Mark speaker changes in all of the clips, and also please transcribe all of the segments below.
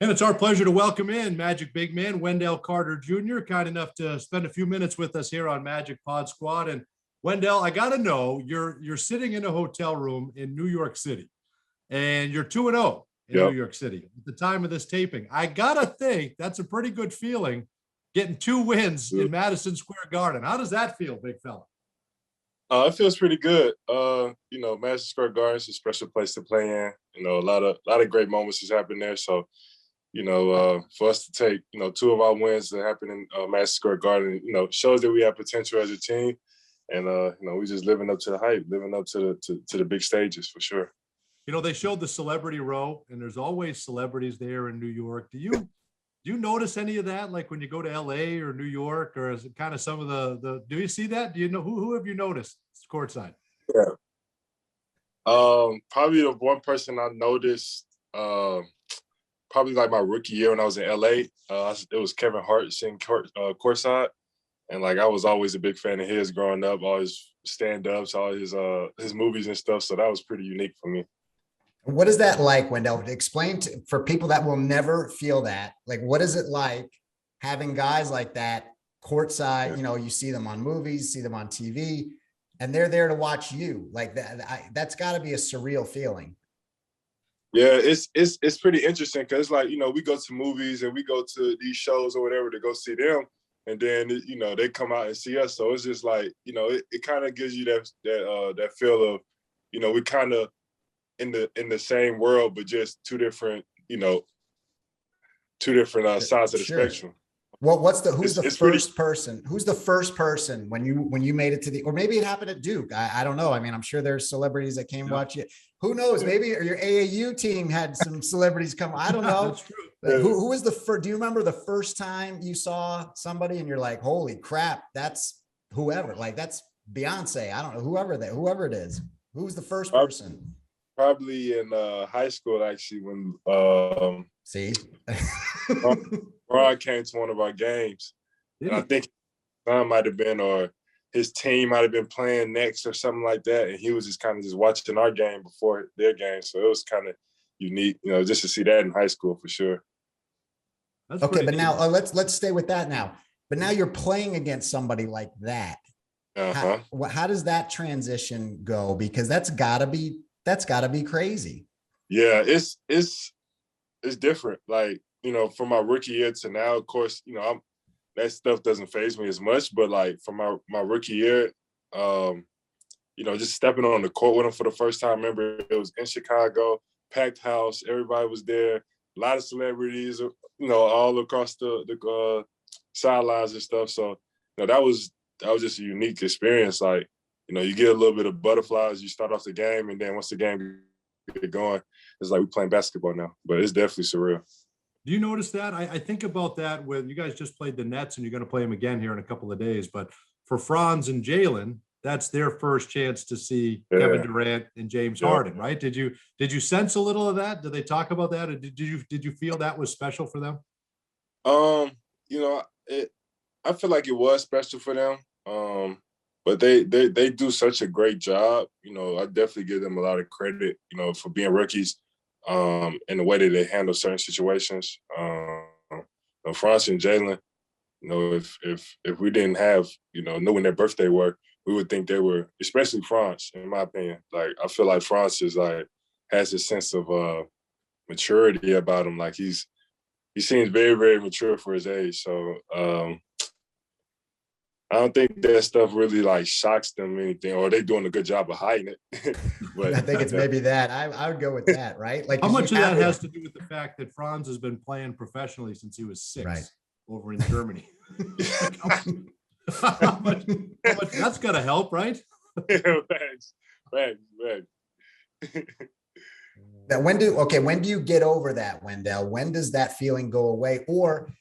Speaker 1: And it's our pleasure to welcome in Magic big man Wendell Carter Jr., kind enough to spend a few minutes with us here on Magic Pod Squad. And Wendell, I got to know, you're sitting in a hotel room in New York City, and you're 2-0 in New York City at the time of this taping. I got to think that's a pretty good feeling, getting 2 wins in Madison Square Garden. How does that feel, big fella?
Speaker 2: It feels pretty good. Madison Square Garden is a special place to play in. A lot of great moments has happened there. So, for us to take, 2 of our wins that happened in Madison Square Garden, shows that we have potential as a team. And, we just living up to the hype, living up to the big stages for sure.
Speaker 1: They showed the celebrity row, and there's always celebrities there in New York. Do you notice any of that? Like when you go to LA or New York, or is it kind of some of the do you see that? Do you know who have you noticed courtside?
Speaker 2: Yeah. Probably the one person I noticed, probably like my rookie year when I was in LA. It was Kevin Hart sitting courtside. And like I was always a big fan of his growing up, all his stand-ups, all his movies and stuff. So that was pretty unique for me.
Speaker 3: What is that like, Wendell? Explain for people that will never feel that. Like, what is it like having guys like that courtside? You see them on movies, see them on TV, and they're there to watch you. Like that's got to be a surreal feeling.
Speaker 2: Yeah, it's pretty interesting because like, we go to movies and we go to these shows or whatever to go see them. And then, they come out and see us. So it's just like, it kind of gives you that feel of, we kind of in the same world, but just two different sides of the spectrum.
Speaker 3: Well, who's the first person when you made it to the, or maybe it happened at Duke. I don't know. I mean, I'm sure there's celebrities that came watch it. Who knows? Maybe your AAU team had some celebrities come. I don't know.
Speaker 1: That's true.
Speaker 3: Who was the first? Do you remember the first time you saw somebody and you're like, holy crap, that's whoever, like that's Beyonce. I don't know, whoever it is. Who's the first person?
Speaker 2: Probably in high school, actually, when
Speaker 3: see
Speaker 2: LeBron came to one of our games. And I think his son might have been, or his team might have been playing next or something like that. And he was just kind of just watching our game before their game. So it was kind of unique, just to see that in high school for sure.
Speaker 1: That's
Speaker 3: okay, but
Speaker 1: neat.
Speaker 3: now let's stay with that now. But now you're playing against somebody like that. How does that transition go? Because that's gotta be crazy.
Speaker 2: Yeah, it's different. Like, from my rookie year to now, of course, that stuff doesn't faze me as much. But like from my rookie year, just stepping on the court with him for the first time. Remember, it was in Chicago, packed house, everybody was there, a lot of celebrities, all across the sidelines and stuff. So, that was just a unique experience. Like, you get a little bit of butterflies. You start off the game, and then once the game get going, it's like we're playing basketball now. But it's definitely surreal.
Speaker 1: Do you notice that? I think about that when you guys just played the Nets, and you're going to play them again here in a couple of days. But for Franz and Jalen, that's their first chance to see Kevin Durant and James Harden, right? Did you sense a little of that? Did they talk about that? Or did you feel that was special for them?
Speaker 2: I feel like it was special for them. But they do such a great job. I definitely give them a lot of credit, for being rookies, and the way that they handle certain situations. Franz and Jalen, if we didn't have, know when their birthday were, we would think they were, especially Franz, in my opinion. Like, I feel like Franz is like, has a sense of maturity about him. Like he seems very, very mature for his age. So I don't think that stuff really like shocks them or anything, or they're doing a good job of hiding it. But
Speaker 3: I think it's maybe that. I would go with that, right? Like,
Speaker 1: how much of that has to do with the fact that Franz has been playing professionally since he was 6 over in Germany? how much that's got to help, right?
Speaker 2: Thanks.
Speaker 3: That when do you get over that, Wendell? When does that feeling go away? Or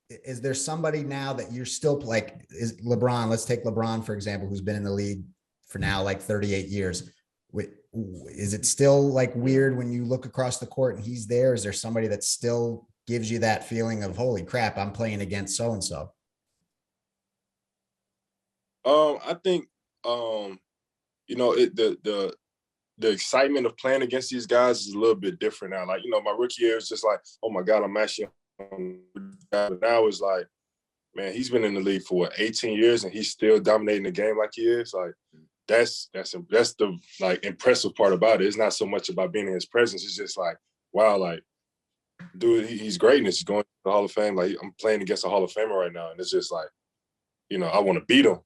Speaker 3: is there somebody now that you're still like, is LeBron, let's take LeBron, for example, who's been in the league for now like 38 years. Is it still like weird when you look across the court and he's there? Is there somebody that still gives you that feeling of, holy crap, I'm playing against so-and-so?
Speaker 2: I think, the the excitement of playing against these guys is a little bit different now. Like, my rookie year was just like, oh my God, I'm actually on. Now it's like, man, he's been in the league for 18 years and he's still dominating the game like he is. Like, that's the like impressive part about it. It's not so much about being in his presence. It's just like, wow, like, dude, he's greatness. He's going to the Hall of Fame. Like, I'm playing against a Hall of Famer right now, and it's just like, I want to beat him.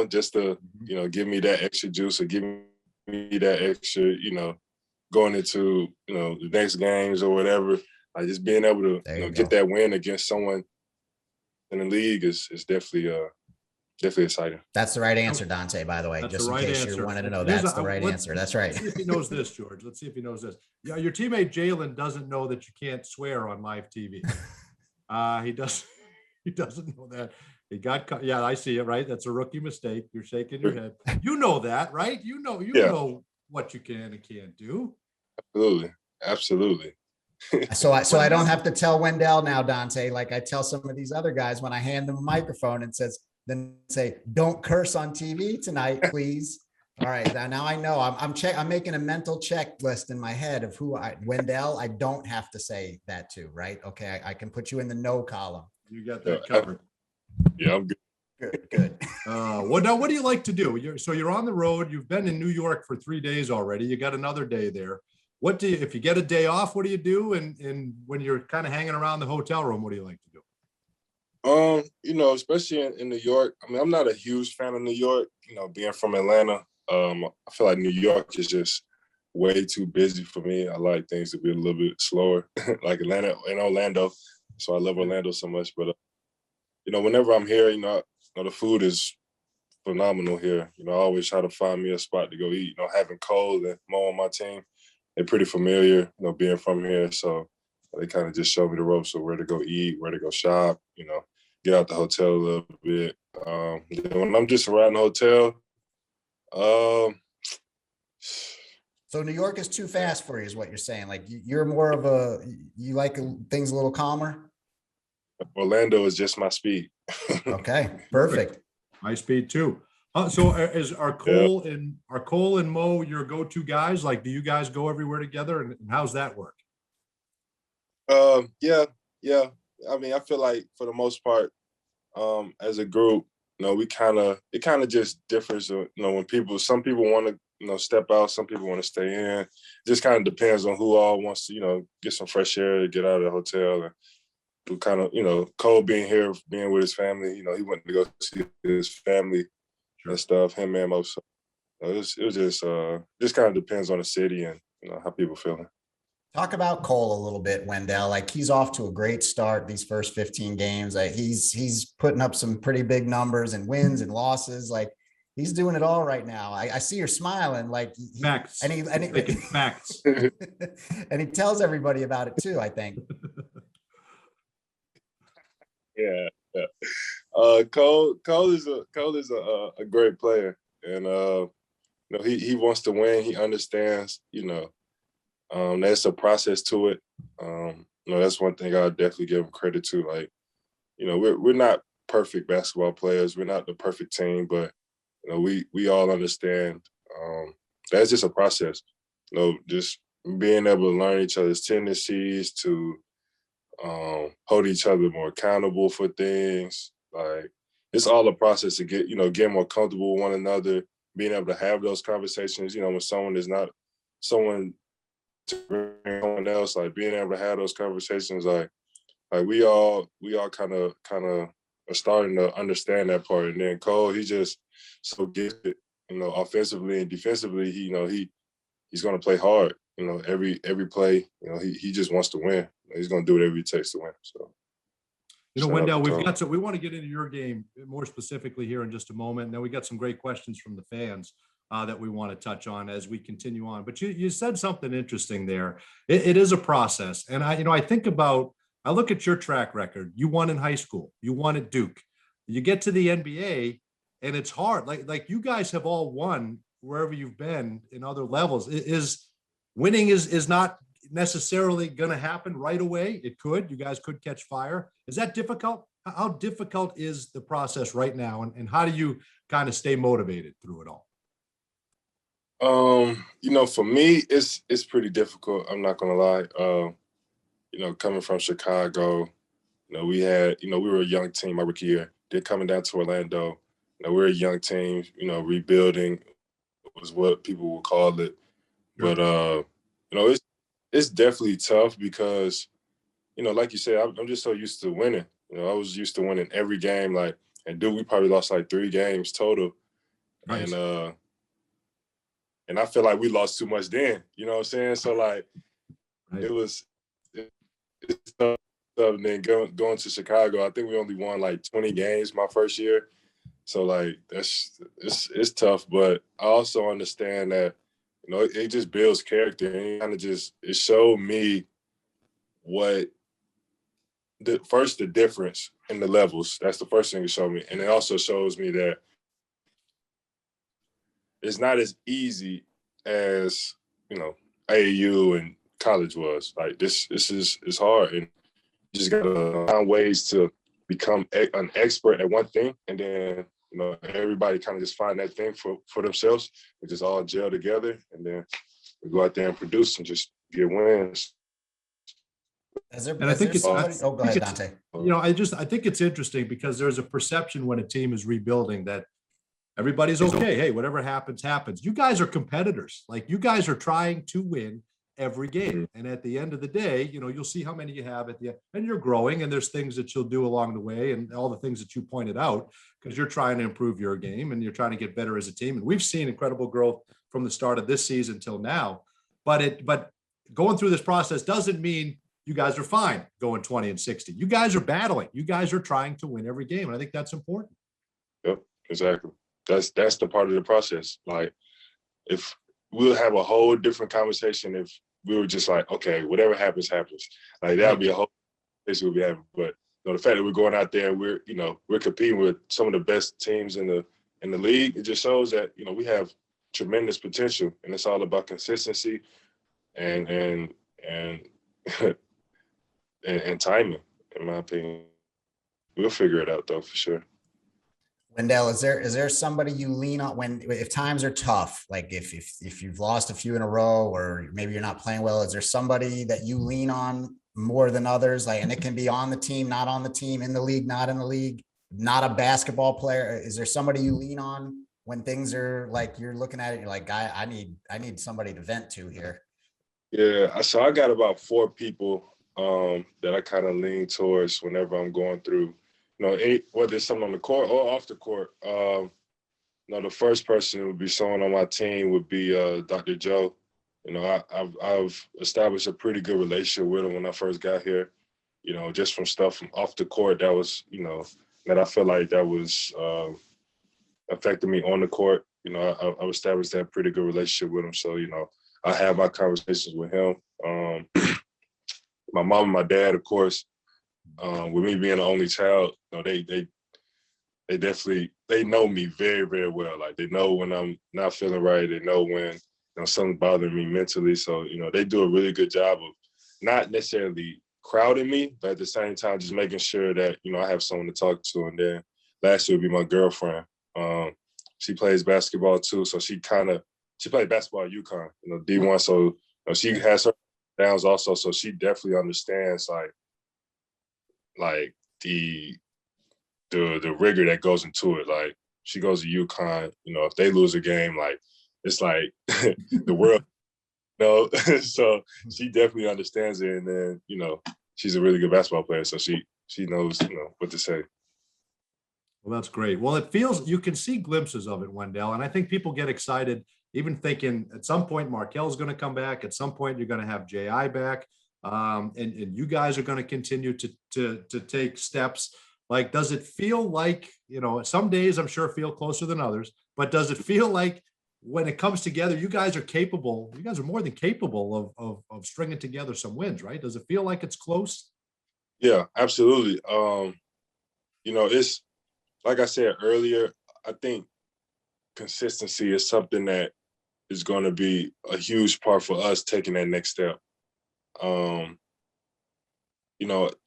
Speaker 2: Just to give me that extra juice or give me that extra, going into the next games or whatever. Like, just being able to get that win against someone in the league is definitely exciting.
Speaker 3: That's the right answer, Dante, by the way.
Speaker 1: That's
Speaker 3: just
Speaker 1: the right
Speaker 3: in case
Speaker 1: answer.
Speaker 3: you wanted to know, that's the right answer. That's right.
Speaker 1: Let's see if he knows this, George. Let's see if he knows this. Yeah, your teammate Jalen doesn't know that you can't swear on live TV. He doesn't know that. He got caught. Yeah, I see it, right? That's a rookie mistake. You're shaking your head. You know that, right? You know what you can and can't do.
Speaker 2: Absolutely.
Speaker 3: So I don't have to tell Wendell now, Dante, like I tell some of these other guys when I hand them a microphone and then say, don't curse on TV tonight, please. All right. Now I know I'm making a mental checklist in my head of Wendell, I don't have to say that to, right? Okay. I can put you in the no column.
Speaker 1: You got that covered.
Speaker 2: Yeah, I'm good.
Speaker 3: Good.
Speaker 1: What do you like to do? You're on the road. You've been in New York for 3 days already. You got another day there. If you get a day off, what do you do? And when you're kind of hanging around the hotel room, what do you like to do?
Speaker 2: Especially in New York. I mean, I'm not a huge fan of New York, being from Atlanta. I feel like New York is just way too busy for me. I like things to be a little bit slower, like Atlanta and Orlando. So I love Orlando so much. But, whenever I'm here, the food is phenomenal here. I always try to find me a spot to go eat. Having Cole and Mo on my team, they're pretty familiar, being from here. So they kind of just show me the ropes of where to go eat, where to go shop, get out the hotel a little bit. When I'm just around the hotel,
Speaker 3: so New York is too fast for you, is what you're saying. Like you're more of you like things a little calmer.
Speaker 2: Orlando is just my speed.
Speaker 3: Okay, perfect.
Speaker 1: My speed too. So are Cole and Mo your go-to guys? Like, do you guys go everywhere together, and how's that work?
Speaker 2: Yeah. I mean, I feel like for the most part, as a group, it kind of just differs. When some people want to, step out, some people want to stay in. It just kind of depends on who all wants to, get some fresh air, get out of the hotel, and do kind of, Cole being here, being with his family, he went to go see his family and stuff. Him and Mo. So it was just kind of depends on the city and how people feeling.
Speaker 3: Talk about Cole a little bit, Wendell. Like he's off to a great start these first 15 games. He's putting up some pretty big numbers and wins and losses. Like he's doing it all right now. I see you're smiling. Like
Speaker 1: facts.
Speaker 3: And
Speaker 1: facts.
Speaker 3: And he tells everybody about it too, I think.
Speaker 2: Yeah. Cole is a great player, and he wants to win. He understands. There's a process to it. That's one thing I'll definitely give him credit to. Like, we're not perfect basketball players. We're not the perfect team, but we all understand. That's just a process. Just being able to learn each other's tendencies, to hold each other more accountable for things. Like, it's all a process to get more comfortable with one another, being able to have those conversations, when someone is not someone to bring someone else, like being able to have those conversations, like we all kind of are starting to understand that part. And then Cole, he just so gifted, offensively and defensively. He's going to play hard. Every play. He just wants to win. He's going to do whatever it takes to win. So.
Speaker 1: Wendell, we want to get into your game more specifically here in just a moment. And then we got some great questions from the fans that we want to touch on as we continue on. But you said something interesting there. It is a process. And I look at your track record. You won in high school. You won at Duke. You get to the NBA and it's hard. Like you guys have all won wherever you've been in other levels. Winning is not necessarily going to happen right away. It could. You guys could catch fire. Is that difficult? How difficult is the process right now? And how do you kind of stay motivated through it all?
Speaker 2: For me, it's pretty difficult. I'm not gonna lie. Coming from Chicago, we were a young team my rookie year. Then coming down to Orlando, we're a young team. Rebuilding was what people would call it.
Speaker 1: Sure.
Speaker 2: But it's definitely tough because like you said, I'm just so used to winning. I was used to winning every game. We probably lost like 3 games total,
Speaker 1: Nice.
Speaker 2: and I feel like we lost too much then. You know what I'm saying? So
Speaker 1: Right.
Speaker 2: it's tough. And then going to Chicago, I think we only won like 20 games my first year. So it's tough, but I also understand that it just builds character, and it showed me what the difference in the levels. That's the first thing it showed me, and it also shows me that it's not as easy as AAU and college was. Like it's hard, and you just gotta find ways to become an expert at one thing, and then everybody kind of just find that thing for themselves. We just all gel together, and then we go out there and produce and just get wins.
Speaker 1: And I think
Speaker 3: go ahead, Dante.
Speaker 1: I think it's interesting because there's a perception when a team is rebuilding that everybody's okay. Hey, whatever happens, happens. You guys are competitors. Like, you guys are trying to win every game. And at the end of the day, you'll see how many you have at the end, and you're growing, and there's things that you'll do along the way, and all the things that you pointed out, because you're trying to improve your game and you're trying to get better as a team. And we've seen incredible growth from the start of this season till now. But going through this process doesn't mean you guys are fine going 20-60. You guys are battling. You guys are trying to win every game. And I think that's important.
Speaker 2: Yep, exactly. That's the part of the process. Like, if we'll have a whole different conversation if we were just like, okay, whatever happens, happens. Like, that would be a whole conversation we'll be having. But the fact that we're going out there and we're competing with some of the best teams in the league, it just shows that we have tremendous potential, and it's all about consistency and and timing, in my opinion. We'll figure it out though, for sure.
Speaker 3: Wendell, is there somebody you lean on if times are tough, like if you've lost a few in a row, or maybe you're not playing well? Is there somebody that you lean on more than others? Like, and it can be on the team, not on the team, in the league, not in the league, not a basketball player. Is there somebody you lean on when things are like, you're looking at it, you're like, I need somebody to vent to here?
Speaker 2: Yeah, so I got about 4 people that I kind of lean towards whenever I'm going through, whether it's something on the court or off the court. The first person would be someone on my team would be Dr. Joe. I've established a pretty good relationship with him when I first got here. Just from stuff from off the court that was, that I feel like that was affecting me on the court. I've established that pretty good relationship with him. So, I have my conversations with him. My mom and my dad, of course, with me being the only child, they definitely, they know me very, very well. Like, they know when I'm not feeling right. They know when something's bothering me mentally. So, they do a really good job of not necessarily crowding me, but at the same time, just making sure that, I have someone to talk to. And then lastly would be my girlfriend. She plays basketball too. So she played basketball at UConn, D1. So she has her downs also. So she definitely understands like the rigor that goes into it. Like, she goes to UConn, if they lose a game, like, it's like the world, so she definitely understands it. And then, she's a really good basketball player. So she knows, what to say.
Speaker 1: Well, that's great. Well, it feels, you can see glimpses of it, Wendell. And I think people get excited, even thinking at some point Markelle's going to come back. At some point, you're going to have J.I. back. And you guys are going to continue to take steps. Like, does it feel like, some days I'm sure feel closer than others, but does it feel like when it comes together, you guys are more than capable of stringing together some wins, right? Does it feel like it's close?
Speaker 2: Yeah, absolutely. It's, like I said earlier, I think consistency is something that is going to be a huge part for us taking that next step.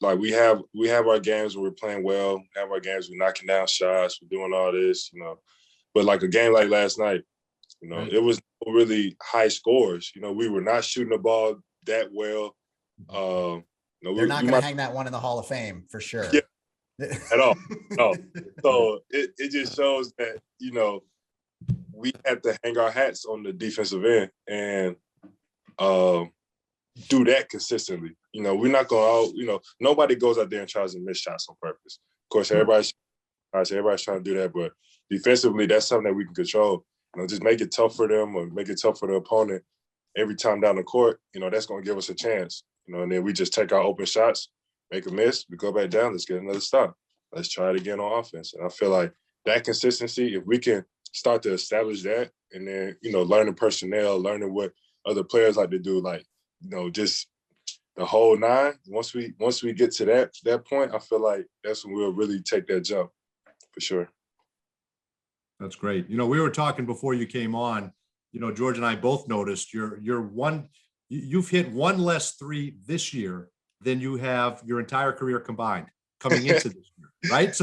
Speaker 2: Like, we have our games where we're playing well, we have our games we're knocking down shots, we're doing all this, but like a game like last night, You know,
Speaker 1: Right.
Speaker 2: it was really high scores. You know, we were not shooting the ball that well. No,
Speaker 3: They're not
Speaker 2: you
Speaker 3: going to
Speaker 2: might,
Speaker 3: hang that one in the Hall of Fame for sure.
Speaker 2: yeah, at all. No. So it just shows that, you know, we had to hang our hats on the defensive end and do that consistently. You know, we're not going to, you know, nobody goes out there and tries to miss shots on purpose. Of course, everybody's trying to do that, but defensively, that's something that we can control. You know, just make it tough for them or make it tough for the opponent every time down the court. You know, that's going to give us a chance. You know, and then we just take our open shots, make a miss, we go back down, let's get another stop. Let's try it again on offense. And I feel like that consistency, if we can start to establish that, and then, you know, learning personnel, learning what other players like to do, like, you know, just the whole nine. Once we get to that point, I feel like that's when we'll really take that jump for sure.
Speaker 1: That's great. You know, we were talking before you came on, you know, George and I both noticed you've hit one less three this year than you have your entire career combined coming into this year, right?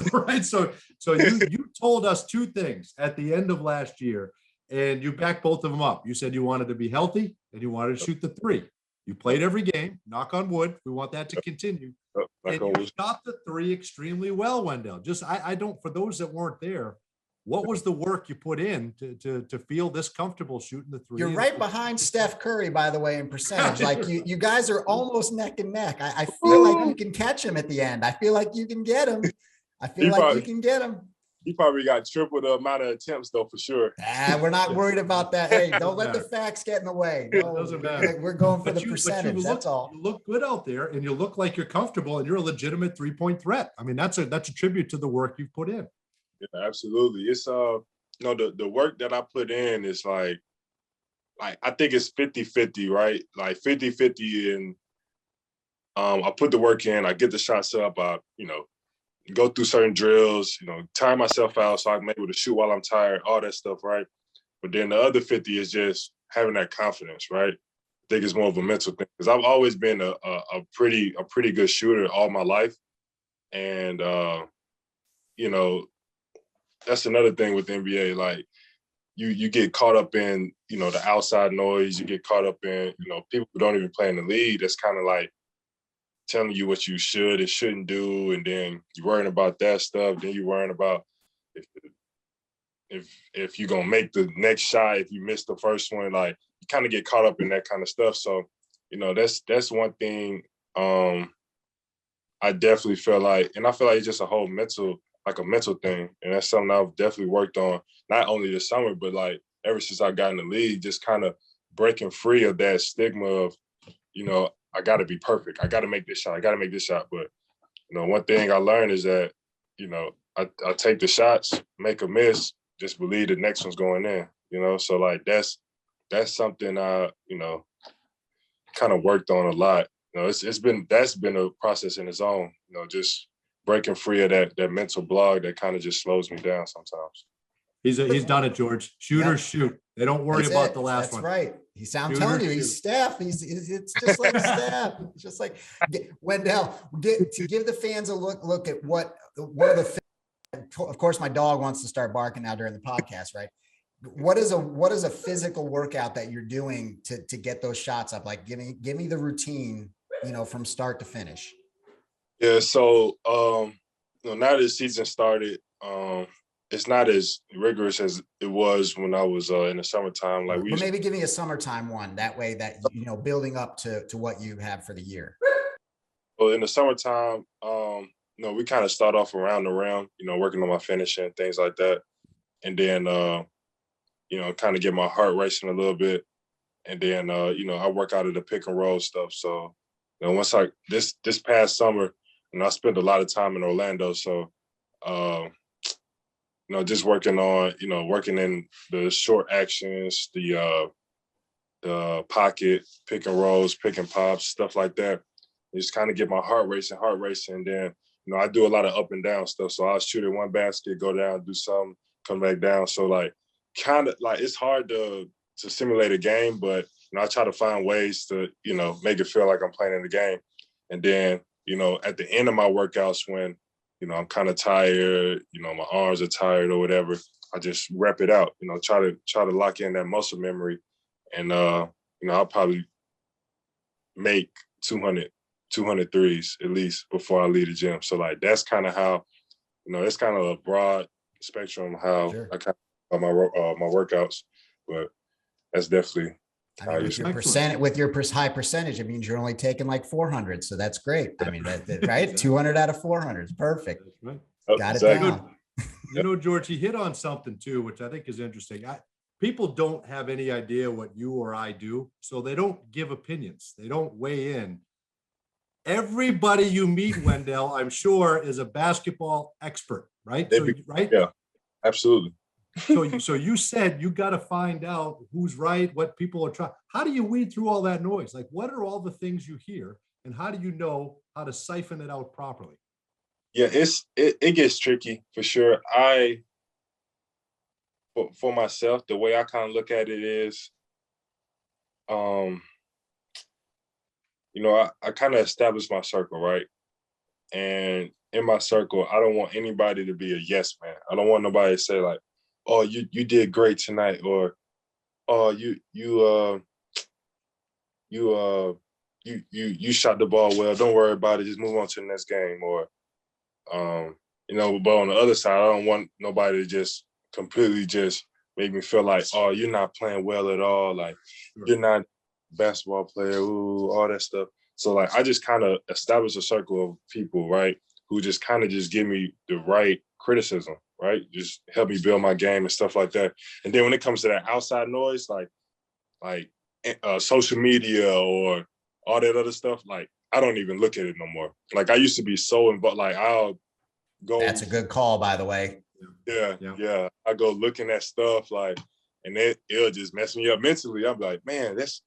Speaker 1: So you told us two things at the end of last year, and you backed both of them up. You said you wanted to be healthy and you wanted to shoot the three. You played every game, knock on wood. We want that to continue. And you shot the three extremely well, Wendell. Just I don't, for those that weren't there, what was the work you put in to feel this comfortable shooting the three?
Speaker 3: You're right behind Steph Curry, by the way, in percentage. Like you guys are almost neck and neck. I feel like you can catch him at the end. I feel like you can get him. I feel like you can get him.
Speaker 2: He probably got triple the amount of attempts, though, for sure.
Speaker 3: We're not worried about that. Hey, don't let the facts get in the way. No,
Speaker 1: it doesn't matter.
Speaker 3: We're going for the percentage. That's all.
Speaker 1: You look good out there, and you look like you're comfortable, and you're a legitimate 3-point threat. I mean, that's a tribute to the work you've put in.
Speaker 2: Yeah, absolutely. It's you know, the work that I put in is like I think it's 50-50, right? Like 50-50, and I put the work in, I get the shots up, you know, go through certain drills, you know, tire myself out so I'm able to shoot while I'm tired, all that stuff, right? But then the other 50 is just having that confidence, right? I think it's more of a mental thing because I've always been a pretty good shooter all my life, and you know, that's another thing with the NBA. Like you get caught up in, you know, the outside noise. You get caught up in, you know, people who don't even play in the league. That's kind of like telling you what you should and shouldn't do, and then you're worrying about that stuff. Then you're worrying about if you're gonna make the next shot, if you miss the first one. Like you kind of get caught up in that kind of stuff. So, you know, that's one thing I definitely feel like, and I feel like it's just a whole mental thing, and that's something I've definitely worked on, not only this summer, but like ever since I got in the league, just kind of breaking free of that stigma of, you know, I got to be perfect. I got to make this shot. But, you know, one thing I learned is that, you know, I take the shots, make a miss, just believe the next one's going in, you know? So like, that's something I, you know, kind of worked on a lot. You know, that's been a process in its own, you know, just breaking free of that mental block that kind of just slows me down sometimes.
Speaker 1: He's done it, George. Shooters shoot. They don't worry about the last one.
Speaker 3: That's right. I'm telling you, he's Steph. It's just like Steph. It's just like Wendell. To give the fans a look at what are the. Of course, my dog wants to start barking now during the podcast, right? What is a physical workout that you're doing to get those shots up? Like, give me the routine, you know, from start to finish.
Speaker 2: Yeah. So, you know, now that the season started, it's not as rigorous as it was when I was in the summertime. Like
Speaker 3: maybe give me a summertime one. That way, that, you know, building up to what you have for the year.
Speaker 2: Well, in the summertime, you know, we kind of start off around the rim, you know, working on my finishing and things like that, and then you know, kind of get my heart racing a little bit, and then you know, I work out of the pick and roll stuff. So, you know, once this past summer, you know, I spent a lot of time in Orlando, so. You know, just working in the short actions, the pocket, pick and rolls, pick and pops, stuff like that. Just kind of get my heart racing. And then, you know, I do a lot of up and down stuff. So I'll shoot at one basket, go down, do something, come back down. So like, kind of like, it's hard to simulate a game, but, you know, I try to find ways to, you know, make it feel like I'm playing in the game. And then, you know, at the end of my workouts when, you know, I'm kind of tired, you know, my arms are tired or whatever, I just rep it out, try to lock in that muscle memory. And, I'll probably make 200 threes at least before I leave the gym. So like, that's kind of how, that's kind of a broad spectrum how I kind of my workouts, but that's definitely.
Speaker 3: I mean, with your high percentage, it means you're only taking like 400. So that's great. I mean, right? 200 out of 400 is perfect.
Speaker 1: That's right.
Speaker 3: Got it down.
Speaker 1: George, he hit on something too, which I think is interesting. People don't have any idea what you or I do, so they don't give opinions. They don't weigh in. Everybody you meet, Wendell, I'm sure, is a basketball expert, right? Right?
Speaker 2: Yeah, absolutely.
Speaker 1: So you said you got to find out who's right, what people are trying. How do you weed through all that noise? Like, what are all the things you hear, and how do you know how to siphon it out properly?
Speaker 2: Yeah, it gets tricky for sure. For myself, the way I kind of look at it is, I kind of established my circle, right? And in my circle, I don't want anybody to be a yes man. I don't want nobody to say like, "Oh, you did great tonight," or "Oh, you shot the ball well. Don't worry about it. Just move on to the next game." Or, but on the other side, I don't want nobody to just completely just make me feel like, "Oh, you're not playing well at all. Like, you're not a basketball player." Ooh, all that stuff. So like, I just kind of established a circle of people, right, who just kind of just give me the right criticism, right? Just help me build my game and stuff like that. And then when it comes to that outside noise, like social media or all that other stuff, like I don't even look at it no more. Like I used to be so involved. Like I'll go.
Speaker 3: That's a good call, by the way.
Speaker 2: Yeah. I go looking at stuff like, and it'll just mess me up mentally. I'm like, man, that's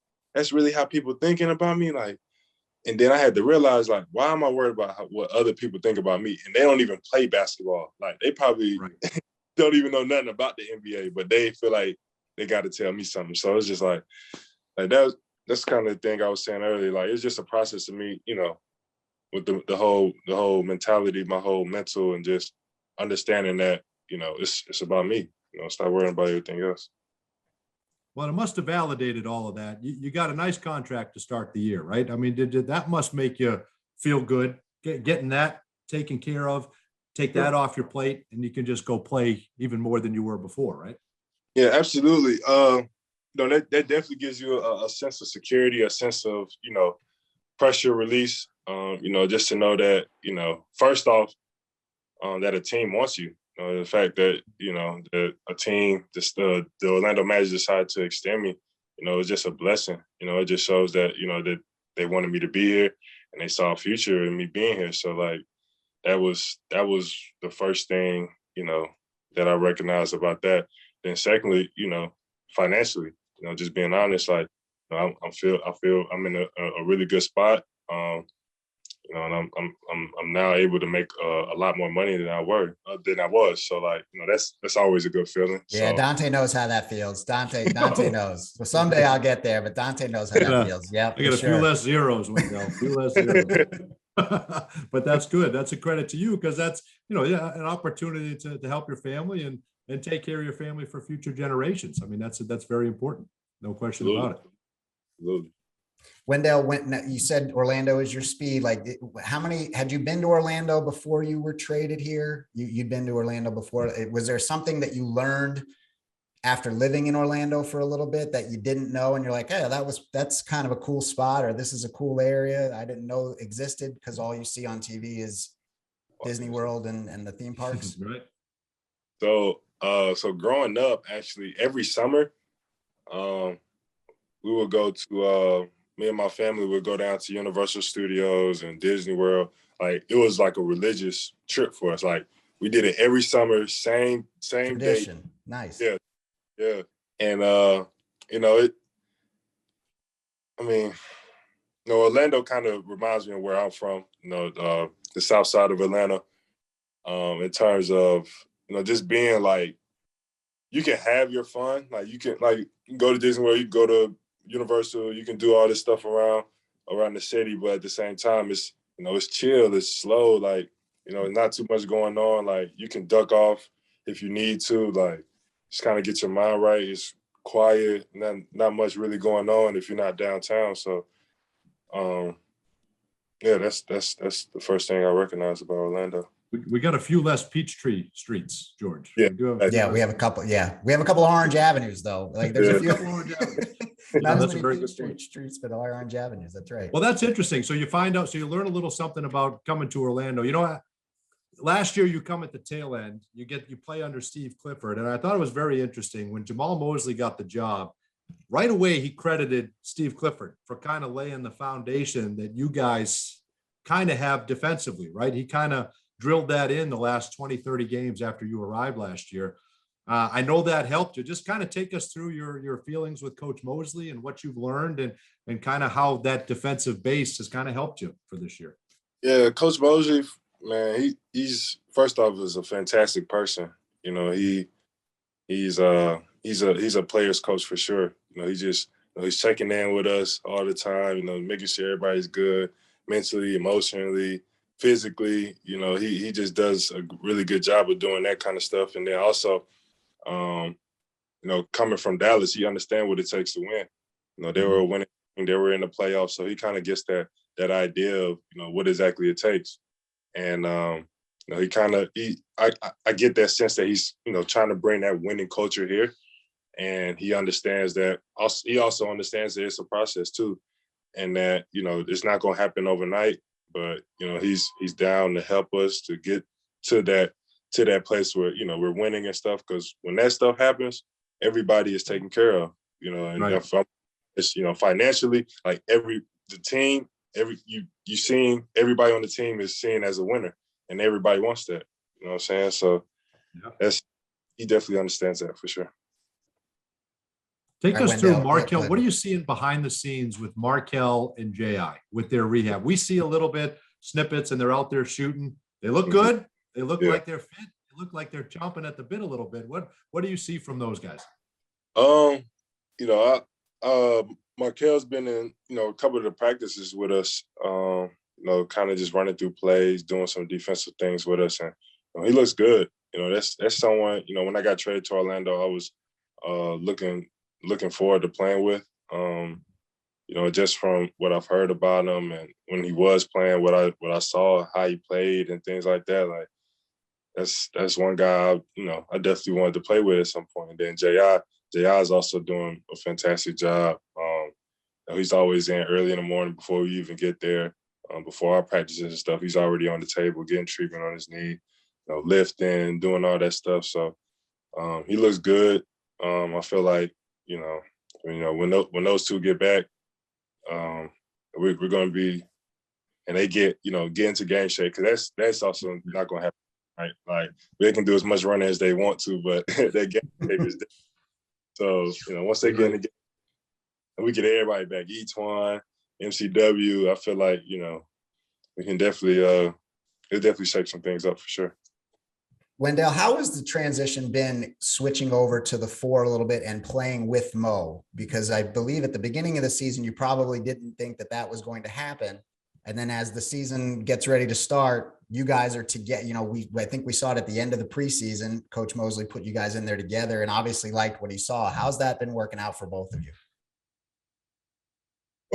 Speaker 2: really how people thinking about me. Like, and then I had to realize, like, why am I worried about what other people think about me? And they don't even play basketball. Like, they probably don't even know nothing about the NBA, but they feel like they got to tell me something. So it's just like that's kind of the thing I was saying earlier. Like, it's just a process of me, with the whole mentality, my whole mental, and just understanding that, it's about me. Stop worrying about everything else.
Speaker 1: Well, it must have validated all of that. You got a nice contract to start the year, right? I mean, did that must make you feel good, getting that taken care of, take that off your plate, and you can just go play even more than you were before, right?
Speaker 2: Yeah, absolutely. That definitely gives you a sense of security, a sense of, pressure release, just to know that, first off, that a team wants you. The fact that, that a team, the Orlando Magic decided to extend me, it's just a blessing. It just shows that, that they wanted me to be here and they saw a future in me being here. So like, that was the first thing, that I recognized about that. Then secondly, financially, just being honest, like, I feel I'm in a really good spot. And I'm now able to make a lot more money than I was. So like, that's always a good feeling.
Speaker 3: Yeah, so. Dante knows how that feels. Dante knows. Well, someday I'll get there, but Dante knows how that feels. Yeah,
Speaker 1: I got a few less zeros, Wendell. A few less zeros. But that's good. That's a credit to you because that's an opportunity to help your family and take care of your family for future generations. I mean, that's very important. No question about it.
Speaker 2: Absolutely.
Speaker 3: Wendell, you said Orlando is your speed. Like, how many had you been to Orlando before you were traded here? You'd been to Orlando before. Was there something that you learned after living in Orlando for a little bit that you didn't know, and you're like, hey, that's kind of a cool spot, or this is a cool area I didn't know existed, because all you see on TV is Disney World and the theme parks?
Speaker 1: Right.
Speaker 2: So growing up, actually, every summer, we would go to. Me and my family would go down to Universal Studios and Disney World. Like, it was like a religious trip for us. Like, we did it every summer, same
Speaker 3: tradition.
Speaker 2: Day.
Speaker 3: Nice.
Speaker 2: Yeah. And Orlando kind of reminds me of where I'm from. The south side of Atlanta. In terms of just being like, you can have your fun. Like, you can go to Disney World, you can go to Universal, you can do all this stuff around the city, but at the same time, it's it's chill, it's slow, like not too much going on. Like, you can duck off if you need to. Like, just kind of get your mind right. It's quiet, not much really going on if you're not downtown. So, yeah, that's the first thing I recognize about Orlando.
Speaker 1: We got a few less Peachtree streets, George.
Speaker 2: Yeah,
Speaker 3: we have a couple. Yeah, we have a couple of orange avenues though. Like there's a few orange avenues. Not as many Peachtree streets, but orange avenues. That's right.
Speaker 1: Well, that's interesting. So you find out. So you learn a little something about coming to Orlando. You know, last year you come at the tail end. You play under Steve Clifford, and I thought it was very interesting when Jamal Mosley got the job. Right away, he credited Steve Clifford for kind of laying the foundation that you guys kind of have defensively, right? He kind of drilled that in the last 20, 30 games after you arrived last year. I know that helped you. Just kind of take us through your feelings with Coach Mosley and what you've learned and kind of how that defensive base has kind of helped you for this year.
Speaker 2: Yeah, Coach Mosley, man, he's first off is a fantastic person. You know, he's a player's coach for sure. You know, he's checking in with us all the time. You know, making sure everybody's good mentally, emotionally, physically. You know, he just does a really good job of doing that kind of stuff. And then also, you know, coming from Dallas, he understands what it takes to win. You know, they were winning, they were in the playoffs, so he kind of gets that idea of, you know, what exactly it takes. And you know, I get that sense that he's, you know, trying to bring that winning culture here. And he understands that. He also understands that it's a process too, and that, you know, it's not going to happen overnight. But, you know, he's down to help us to get to that place where, you know, we're winning and stuff. Because when that stuff happens, everybody is taken care of. You know, and
Speaker 1: right.
Speaker 2: It's, you know, financially, like you seeing everybody on the team is seen as a winner, and everybody wants that. You know what I'm saying? So he definitely understands that for sure.
Speaker 1: Take us through Markelle. What are you seeing behind the scenes with Markelle and J.I. with their rehab? We see a little bit snippets, and they're out there shooting. They look good. They look like they're fit. They look like they're chomping at the bit a little bit. What do you see from those guys?
Speaker 2: You know, Markelle's been in, you know, a couple of the practices with us. You know, kind of just running through plays, doing some defensive things with us, and you know, he looks good. You know, that's someone. You know, when I got traded to Orlando, I was looking forward to playing with. You know, just from what I've heard about him and when he was playing, what I saw, how he played and things like that, like that's one guy I definitely wanted to play with at some point. And then J.I. is also doing a fantastic job. You know, he's always in early in the morning before we even get there, before our practices and stuff. He's already on the table getting treatment on his knee, you know, lifting, doing all that stuff. So he looks good. I feel like, you know, when those two get back, we're going to be, and they get into game shape, because that's also not going to happen, right? Like, they can do as much running as they want to, but their game shape is different. So, you know, once they get in the game, and we get everybody back, Etwan, MCW, I feel like, you know, we can definitely it'll definitely shake some things up for sure.
Speaker 3: Wendell, how has the transition been switching over to the 4 a little bit and playing with Mo? Because I believe at the beginning of the season, you probably didn't think that was going to happen. And then as the season gets ready to start, you guys are together. You know, I think we saw it at the end of the preseason. Coach Mosley put you guys in there together and obviously liked what he saw. How's that been working out for both of you?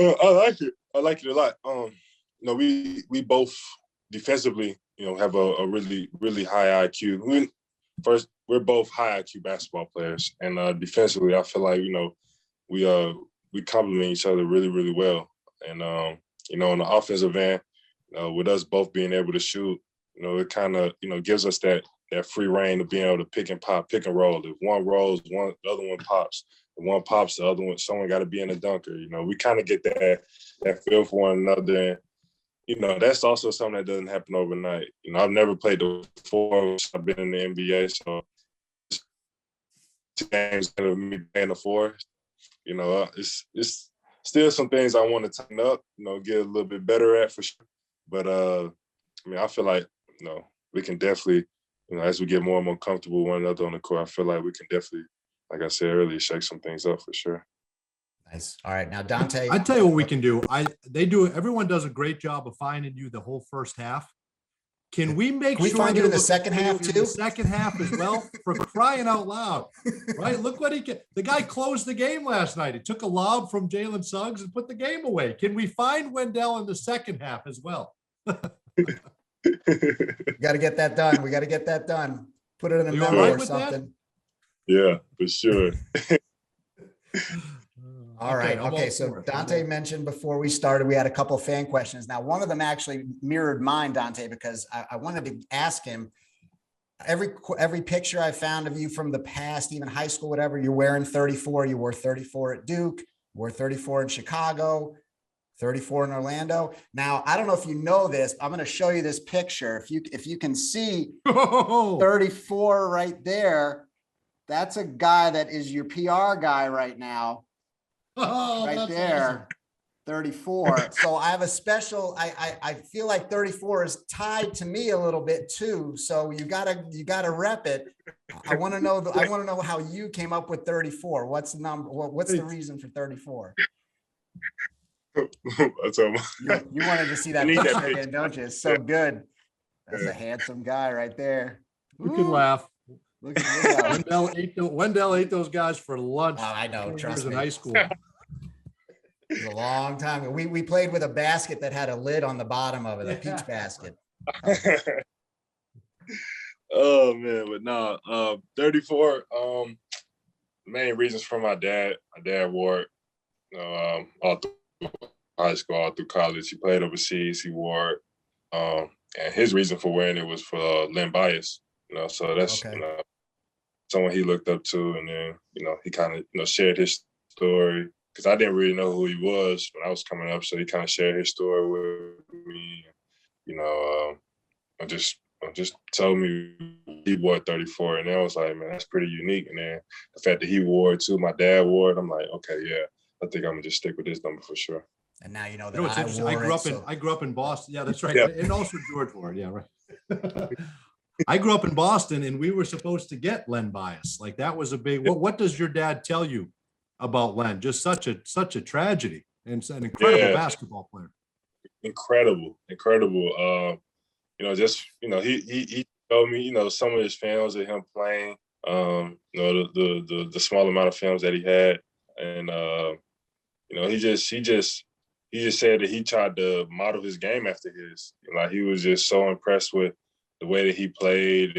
Speaker 2: I like it. I like it a lot. You know, we both defensively, you know, have a really, really high IQ. We're both high IQ basketball players, and defensively, I feel like, you know, we complement each other really, really well. And you know, on the offensive end, you know, with us both being able to shoot, you know, it kind of, you know, gives us that free reign of being able to pick and pop, pick and roll. If one rolls, the other one pops. If one pops, the other one, someone got to be in a dunker. You know, we kind of get that feel for one another. And, you know, that's also something that doesn't happen overnight. You know, I've never played the 4. I've been in the NBA, so 2 games of me playing the 4. You know, it's still some things I want to tighten up, you know, get a little bit better at for sure. But I mean, I feel like, you know, we can definitely, you know, as we get more and more comfortable with one another on the court, I feel like we can definitely, like I said earlier, shake some things up for sure.
Speaker 3: Nice. All right. Now, Dante.
Speaker 1: I tell you what we can do. Everyone does a great job of finding you the whole first half. Can we make
Speaker 3: Can we
Speaker 1: sure
Speaker 3: find you
Speaker 1: they're
Speaker 3: in the
Speaker 1: looking
Speaker 3: second
Speaker 1: for you
Speaker 3: half
Speaker 1: in
Speaker 3: too?
Speaker 1: the second half as well? For crying out loud, right? Look what the guy closed the game last night. He took a lob from Jalen Suggs and put the game away. Can we find Wendell in the second half as well?
Speaker 3: We got to get that done. We got to get that done. Put it in a
Speaker 1: You all
Speaker 3: memo
Speaker 1: right
Speaker 3: or
Speaker 1: with that?
Speaker 3: something.
Speaker 2: Yeah, for sure.
Speaker 3: All right.
Speaker 1: I'm all
Speaker 3: Okay. So
Speaker 1: for it.
Speaker 3: Dante mentioned before we started, we had a couple of fan questions. Now, one of them actually mirrored mine, Dante, because I wanted to ask him, every picture I found of you from the past, even high school, whatever, you're wearing 34. You wore 34 at Duke, you wore 34 in Chicago, 34 in Orlando. Now, I don't know if you know this. I'm going to show you this picture. If you can see 34 right there, that's a guy that is your PR guy right now. Right there, awesome. 34. So I have a special, I feel like 34 is tied to me a little bit too. So you gotta rep it. I want to know how you came up with 34. What's the number? What's the reason for 34? You wanted to see that picture again, don't you? It's so good. That's a handsome guy right there.
Speaker 1: You can laugh. Look at Wendell ate those guys for lunch.
Speaker 3: Oh, I know. Trust me.
Speaker 1: In high school.
Speaker 3: It was a long time ago. We played with a basket that had a lid on the bottom of it, a peach basket.
Speaker 2: Oh man, but no, 34. Main reasons for my dad. My dad wore it all through high school, all through college. He played overseas. He wore it, and his reason for wearing it was for Len Bias. So that's someone he looked up to, and then he kind of shared his story. Because I didn't really know who he was when I was coming up, so he kind of shared his story with me. Just told me he wore 34, and I was like, man, that's pretty unique. And then the fact that he wore it too, my dad wore it, I'm like, okay, yeah, I think I'm gonna just stick with this number for sure.
Speaker 3: And now you know that
Speaker 1: I grew up in Boston. Yeah, that's right.
Speaker 2: Yeah.
Speaker 1: And also George wore it. Yeah, right. I grew up in Boston, and we were supposed to get Len Bias. Like that was a big. What does your dad tell you about Len? Just such a tragedy, and an incredible basketball player.
Speaker 2: Incredible. He told me, some of his films of him playing, the small amount of films that he had, and he just said that he tried to model his game after his. Like he was just so impressed with the way that he played,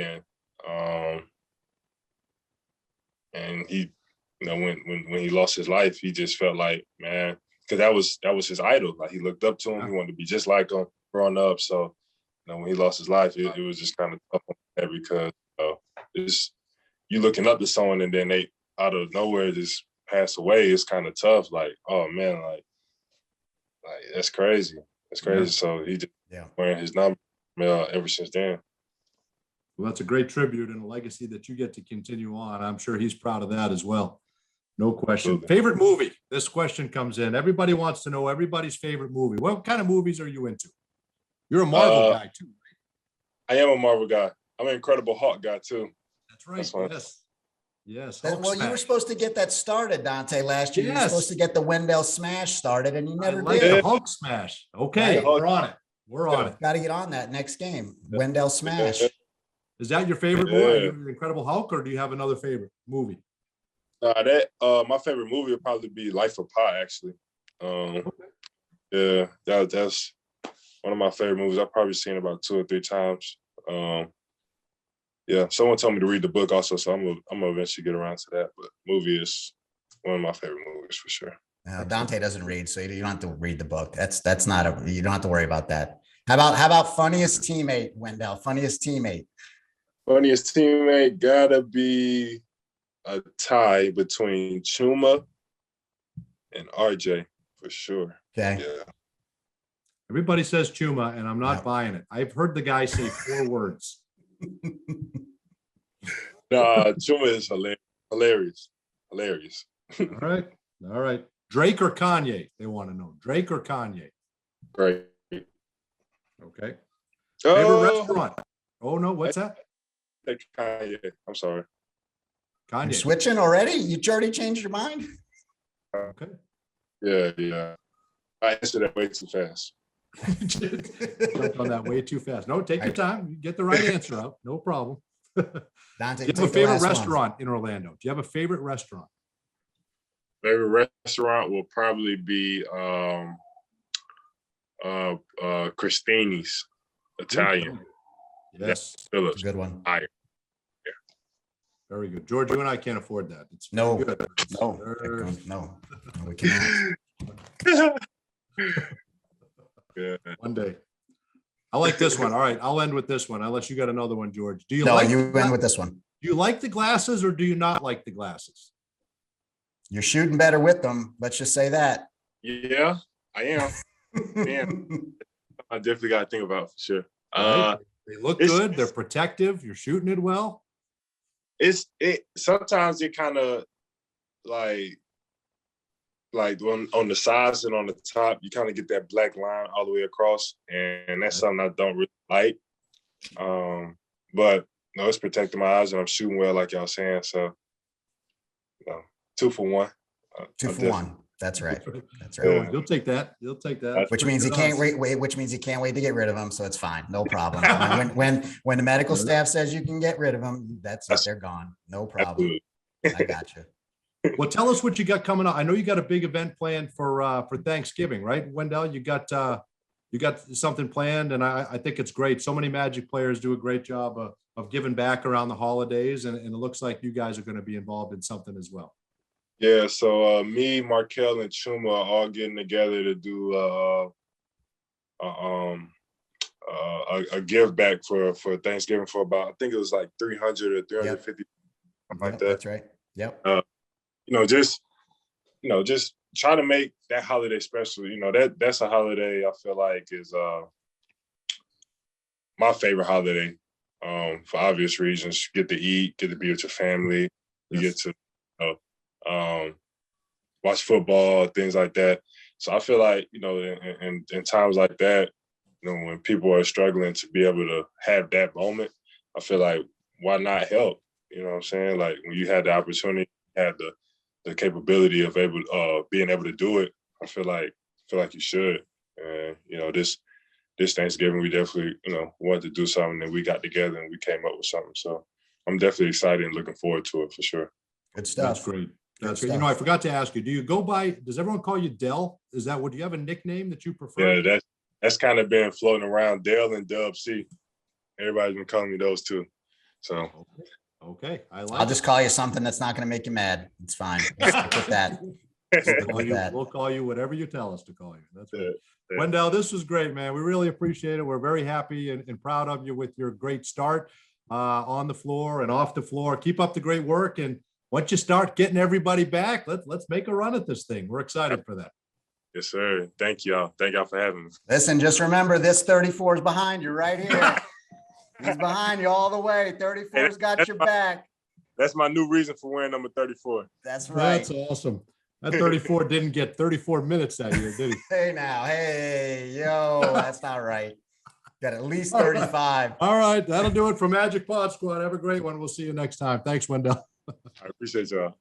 Speaker 2: and he. When he lost his life, he just felt like, man, because that was his idol. Like he looked up to him, he wanted to be just like him growing up. So, when he lost his life, it was just kind of tough on that because it's you looking up to someone and then they out of nowhere just pass away. It's kind of tough. Like, oh man, like that's crazy. That's crazy. Yeah. So he just wearing his number ever since then.
Speaker 1: Well, that's a great tribute and a legacy that you get to continue on. I'm sure he's proud of that as well. No question. Absolutely. Favorite movie? This question comes in. Everybody wants to know everybody's favorite movie. What kind of movies are you into? You're a Marvel guy too, right?
Speaker 2: I am a Marvel guy. I'm an Incredible Hulk guy too.
Speaker 1: That's right. Yes.
Speaker 3: You were supposed to get that started, Dante, last year. Yes. You were supposed to get the Wendell Smash started, and you never did.
Speaker 1: The Hulk Smash. Okay, right? We're on it. We're on it.
Speaker 3: Got to get on that next game. Wendell Smash.
Speaker 1: Is that your favorite movie? Are you an Incredible Hulk, or do you have another favorite movie?
Speaker 2: My favorite movie would probably be Life of Pi, actually. Yeah, that's one of my favorite movies. I've probably seen it about 2 or 3 times. Yeah, someone told me to read the book also, so I'm gonna eventually get around to that. But movie is one of my favorite movies for sure.
Speaker 3: Dante doesn't read, so you don't have to read the book. That's not you don't have to worry about that. How about funniest teammate, Wendell? Funniest teammate.
Speaker 2: Funniest teammate gotta be a tie between Chuma and RJ for sure.
Speaker 3: Okay.
Speaker 2: Yeah.
Speaker 1: Everybody says Chuma, and I'm not buying it. I've heard the guy say 4 words.
Speaker 2: Nah, Chuma is hilarious.
Speaker 1: All right. Drake or Kanye? They want to know. Drake or Kanye?
Speaker 2: Great.
Speaker 1: Okay. Favorite restaurant? Oh no, what's that?
Speaker 2: Kanye. I'm sorry.
Speaker 3: Kanye. You're switching already? You already changed your mind?
Speaker 2: Okay. Yeah. I answered that way too fast.
Speaker 1: Jumped on that way too fast. No, take your time. You get the right answer out. No problem.
Speaker 3: Dante,
Speaker 1: Do you have a favorite restaurant in Orlando? Do you have a favorite restaurant?
Speaker 2: Favorite restaurant will probably be Christini's Italian.
Speaker 1: Yes.
Speaker 3: Phillips. Good one.
Speaker 2: Fire.
Speaker 1: Very good. George, you and I can't afford that. It's
Speaker 3: no,
Speaker 1: good.
Speaker 3: No, we cannot.
Speaker 2: Yeah.
Speaker 1: One day. I like this one. All right, I'll end with this one, unless you got another one, George. Do you
Speaker 3: end with this one.
Speaker 1: Do you like the glasses or do you not like the glasses?
Speaker 3: You're shooting better with them. Let's just say that.
Speaker 2: Yeah, I am. Man, I definitely got to think about it for sure.
Speaker 1: Right. They look good. They're protective. You're shooting it well.
Speaker 2: Sometimes it kind of like on the sides and on the top, you kind of get that black line all the way across, and that's something I don't really like. But no, it's protecting my eyes, and I'm shooting well, like y'all saying. So, 2 for 1.
Speaker 3: 2 for 1. That's right. That's right.
Speaker 1: Yeah. You'll take that. You'll take that.
Speaker 3: Which means you can't wait. Which means you can't wait to get rid of them. So it's fine. No problem. when the medical staff says you can get rid of them, that's it. They're gone. No problem. I got you.
Speaker 1: Well, tell us what you got coming up. I know you got a big event planned for Thanksgiving, right, Wendell? You got something planned, and I think it's great. So many Magic players do a great job of giving back around the holidays, and it looks like you guys are going to be involved in something as well.
Speaker 2: Yeah, so me, Markelle, and Chuma are all getting together to do a give back for Thanksgiving for about, I think it was like 300 or 350, something like that.
Speaker 3: That's right. Yep.
Speaker 2: Just try to make that holiday special. That's a holiday I feel like is my favorite holiday for obvious reasons. You get to eat, get to be with your family, you get to watch football, things like that. So I feel like, in times like that, when people are struggling to be able to have that moment, I feel like, why not help? You know what I'm saying? Like, when you had the opportunity, had the capability of being able to do it, I feel like you should. And this Thanksgiving, we definitely wanted to do something, and we got together and we came up with something. So I'm definitely excited and looking forward to it for sure.
Speaker 3: Good stuff.
Speaker 1: That's great. That's great. I forgot to ask you, do you go by, does everyone call you Dell? Do you have a nickname that you prefer?
Speaker 2: Yeah, that's kind of been floating around, Dell and Dub C. Everybody's been calling me those two. So
Speaker 1: okay.
Speaker 3: I'll just call you something that's not going to make you mad. It's fine. We'll stick with that.
Speaker 1: We'll call you whatever you tell us to call you. That's right. Yeah. Wendell, this was great, man. We really appreciate it. We're very happy and proud of you with your great start on the floor and off the floor. Keep up the great work. And once you start getting everybody back, let's make a run at this thing. We're excited for that.
Speaker 2: Yes, sir. Thank y'all. Thank y'all for having me.
Speaker 3: Listen, just remember, this 34 is behind you right here. He's behind you all the way. 34's got your back.
Speaker 2: That's my new reason for wearing number 34.
Speaker 3: That's right.
Speaker 1: That's awesome. That 34 didn't get 34 minutes that year, did he?
Speaker 3: Hey, that's not right. Got at least 35.
Speaker 1: All right. That'll do it for Magic Pod Squad. Have a great one. We'll see you next time. Thanks, Wendell.
Speaker 2: I appreciate y'all.